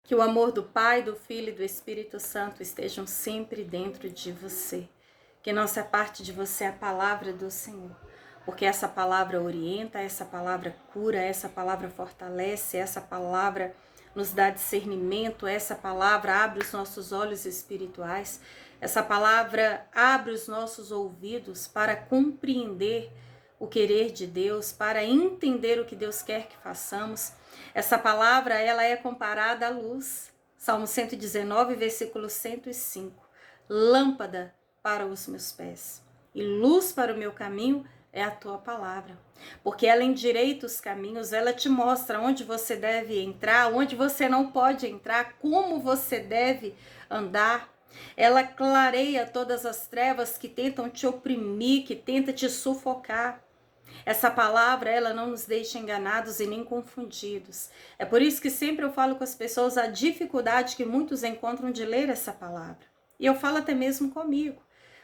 Que o amor do Pai, do Filho e do Espírito Santo estejam sempre dentro de você. Que não se aparte de você a palavra do Senhor. Porque essa palavra orienta, essa palavra cura, essa palavra fortalece, essa palavra nos dá discernimento, essa palavra abre os nossos olhos espirituais, essa palavra abre os nossos ouvidos para compreender o querer de Deus, para entender o que Deus quer que façamos. Essa palavra, ela é comparada à luz. Salmo 119, versículo 105. Lâmpada para os meus pés e luz para o meu caminho é a tua palavra. Porque ela endireita os caminhos, ela te mostra onde você deve entrar, onde você não pode entrar, como você deve andar. Ela clareia todas as trevas que tentam te oprimir, que tentam te sufocar. Essa palavra, ela não nos deixa enganados e nem confundidos. É por isso que sempre eu falo com as pessoas a dificuldade que muitos encontram de ler essa palavra. E eu falo até mesmo comigo.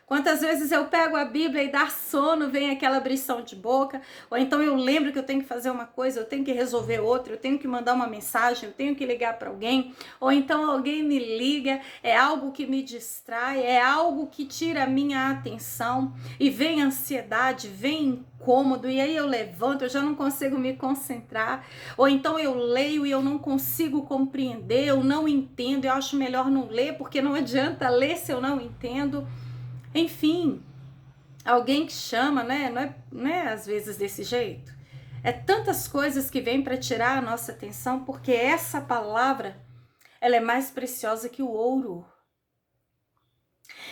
Quantas vezes eu pego a Bíblia e dá sono, vem aquela abrição de boca, ou então eu lembro que eu tenho que fazer uma coisa, eu tenho que resolver outra, eu tenho que mandar uma mensagem, eu tenho que ligar para alguém, ou então alguém me liga, é algo que me distrai, é algo que tira a minha atenção, e vem ansiedade, vem incômodo, e aí eu levanto, eu já não consigo me concentrar, ou então eu leio e eu não consigo compreender, eu não entendo, eu acho melhor não ler, porque não adianta ler se eu não entendo. Enfim, alguém que chama, né? Não é às vezes desse jeito. É tantas coisas que vêm para tirar a nossa atenção, porque essa palavra, ela é mais preciosa que o ouro.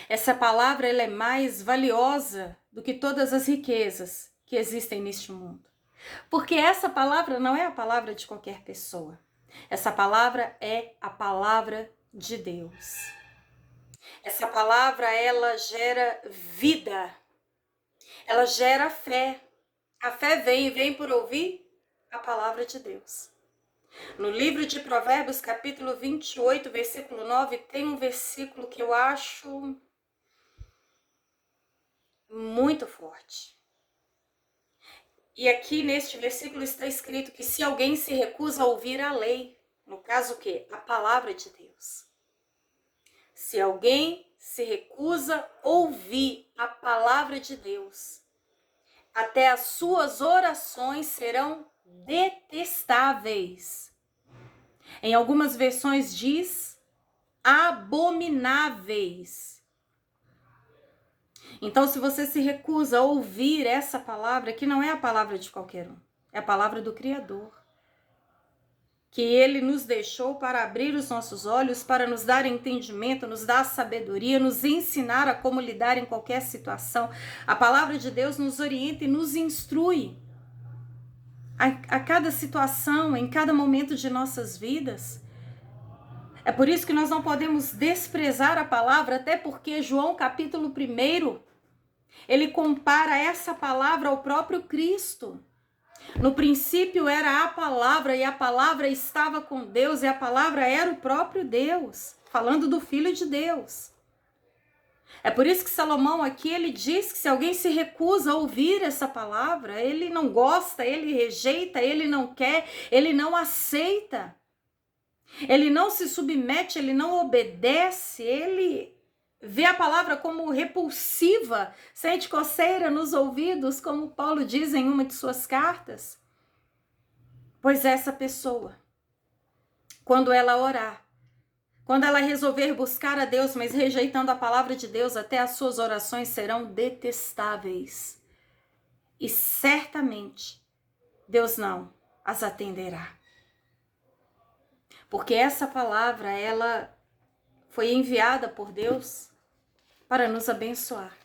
Essa palavra, ela é mais valiosa do que todas as riquezas que existem neste mundo. Porque essa palavra não é a palavra de qualquer pessoa. Essa palavra é a palavra de Deus. Essa palavra, ela gera vida, ela gera fé. A fé vem por ouvir a palavra de Deus. No livro de Provérbios, capítulo 28, versículo 9, tem um versículo que eu acho muito forte. E aqui neste versículo está escrito que se alguém se recusa a ouvir a lei, no caso o quê? A palavra de Deus. Se alguém se recusa a ouvir a palavra de Deus, até as suas orações serão detestáveis. Em algumas versões diz abomináveis. Então, se você se recusa a ouvir essa palavra, que não é a palavra de qualquer um, é a palavra do Criador, que Ele nos deixou para abrir os nossos olhos, para nos dar entendimento, nos dar sabedoria, nos ensinar a como lidar em qualquer situação. A palavra de Deus nos orienta e nos instrui a cada situação, em cada momento de nossas vidas. É por isso que nós não podemos desprezar a palavra, até porque João capítulo 1, ele compara essa palavra ao próprio Cristo. No princípio era a palavra, e a palavra estava com Deus, e a palavra era o próprio Deus, falando do Filho de Deus. É por isso que Salomão aqui, ele diz que se alguém se recusa a ouvir essa palavra, ele não gosta, ele rejeita, ele não quer, ele não aceita. Ele não se submete, ele não obedece, ele vê a palavra como repulsiva, sente coceira nos ouvidos, como Paulo diz em uma de suas cartas. Pois essa pessoa, quando ela orar, quando ela resolver buscar a Deus, mas rejeitando a palavra de Deus, até as suas orações serão detestáveis. E certamente Deus não as atenderá. Porque essa palavra, ela foi enviada por Deus para nos abençoar,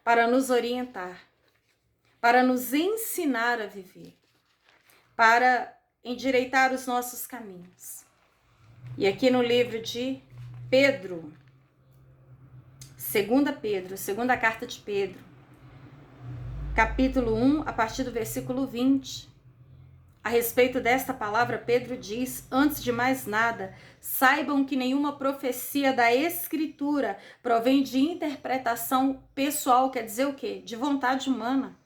para nos orientar, para nos ensinar a viver, para endireitar os nossos caminhos. E aqui no livro de Pedro, segunda carta de Pedro, capítulo 1, a partir do versículo 20, a respeito desta palavra, Pedro diz: antes de mais nada, saibam que nenhuma profecia da Escritura provém de interpretação pessoal, quer dizer o quê? De vontade humana.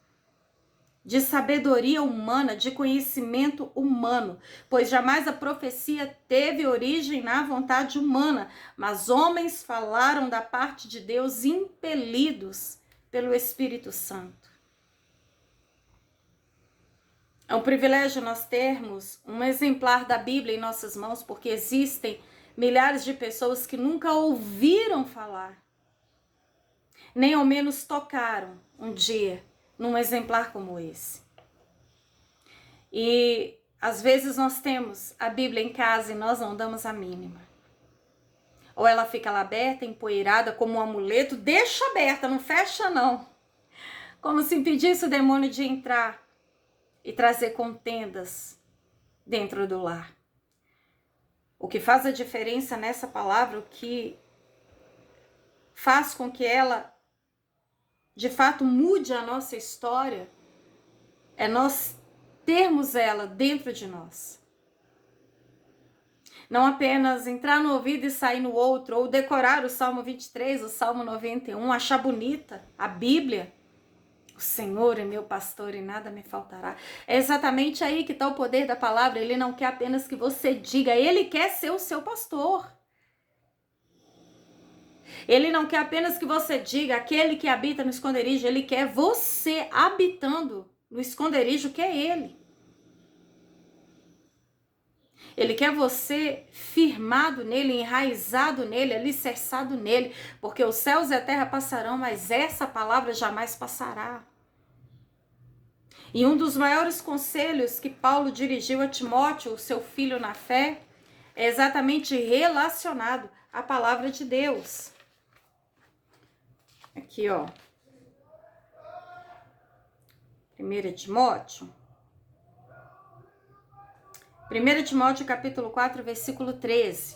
de sabedoria humana, de conhecimento humano, pois jamais a profecia teve origem na vontade humana, mas homens falaram da parte de Deus impelidos pelo Espírito Santo. É um privilégio nós termos um exemplar da Bíblia em nossas mãos, porque existem milhares de pessoas que nunca ouviram falar, nem ao menos tocaram um dia num exemplar como esse. E às vezes nós temos a Bíblia em casa e nós não damos a mínima. Ou ela fica lá aberta, empoeirada, como um amuleto, deixa aberta, não fecha não. Como se impedisse o demônio de entrar e trazer contendas dentro do lar. O que faz a diferença nessa palavra, o que faz com que ela de fato mude a nossa história, é nós termos ela dentro de nós. Não apenas entrar no ouvido e sair no outro, ou decorar o Salmo 23, o Salmo 91, achar bonita a Bíblia. O Senhor é meu pastor e nada me faltará. É exatamente aí que está o poder da palavra. Ele não quer apenas que você diga, ele quer ser o seu pastor. Ele não quer apenas que você diga, aquele que habita no esconderijo, ele quer você habitando no esconderijo que é ele. Ele quer você firmado nele, enraizado nele, alicerçado nele, porque os céus e a terra passarão, mas essa palavra jamais passará. E um dos maiores conselhos que Paulo dirigiu a Timóteo, o seu filho na fé, é exatamente relacionado à palavra de Deus. Aqui, ó. 1 Timóteo. 1 Timóteo capítulo 4, versículo 13.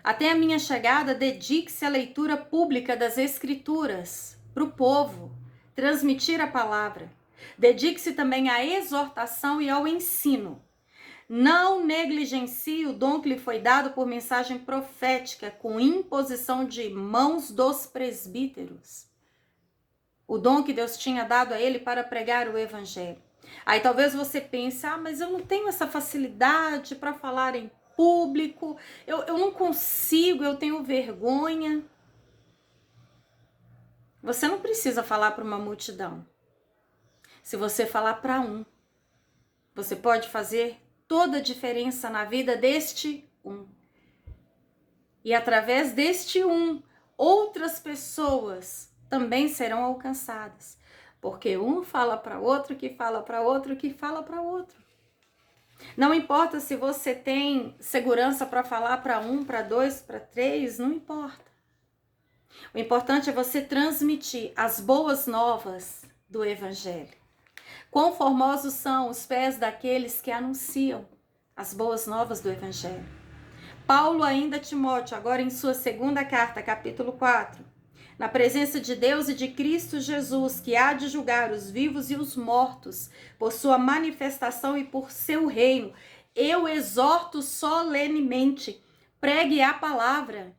Até a minha chegada, dedique-se à leitura pública das Escrituras, para o povo, transmitir a palavra. Dedique-se também à exortação e ao ensino. Não negligencie o dom que lhe foi dado por mensagem profética, com imposição de mãos dos presbíteros. O dom que Deus tinha dado a ele para pregar o evangelho. Aí talvez você pense, mas eu não tenho essa facilidade para falar em público, eu não consigo, eu tenho vergonha. Você não precisa falar para uma multidão. Se você falar para um, você pode fazer toda a diferença na vida deste um. E através deste um, outras pessoas também serão alcançadas. Porque um fala para outro, que fala para outro, que fala para outro. Não importa se você tem segurança para falar para um, para dois, para três, não importa. O importante é você transmitir as boas novas do Evangelho. Quão formosos são os pés daqueles que anunciam as boas novas do Evangelho. Paulo ainda Timóteo, agora em sua segunda carta, capítulo 4, na presença de Deus e de Cristo Jesus, que há de julgar os vivos e os mortos, por sua manifestação e por seu reino, eu exorto solenemente, pregue a palavra.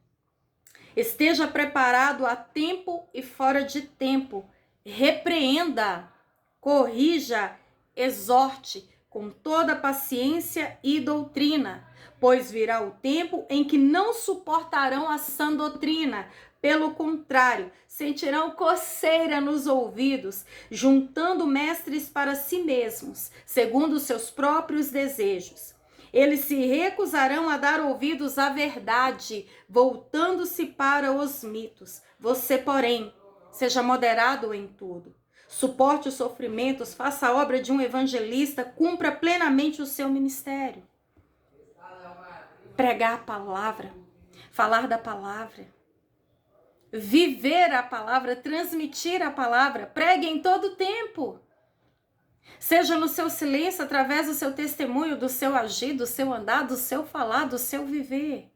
Esteja preparado a tempo e fora de tempo. Repreenda, corrija, exorte com toda paciência e doutrina, pois virá o tempo em que não suportarão a sã doutrina. Pelo contrário, sentirão coceira nos ouvidos, juntando mestres para si mesmos, segundo os seus próprios desejos. Eles se recusarão a dar ouvidos à verdade, voltando-se para os mitos. Você, porém, seja moderado em tudo. Suporte os sofrimentos, faça a obra de um evangelista, cumpra plenamente o seu ministério. Pregar a palavra, falar da palavra, viver a palavra, transmitir a palavra, pregue em todo tempo. Seja no seu silêncio, através do seu testemunho, do seu agir, do seu andar, do seu falar, do seu viver.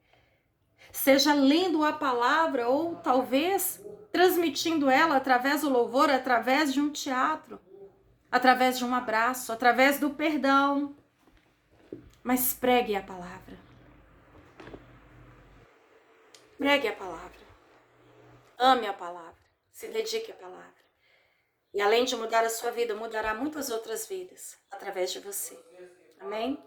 Seja lendo a palavra ou talvez transmitindo ela através do louvor, através de um teatro, através de um abraço, através do perdão. Mas pregue a palavra. Pregue a palavra. Ame a palavra. Se dedique à palavra. E além de mudar a sua vida, mudará muitas outras vidas através de você. Amém?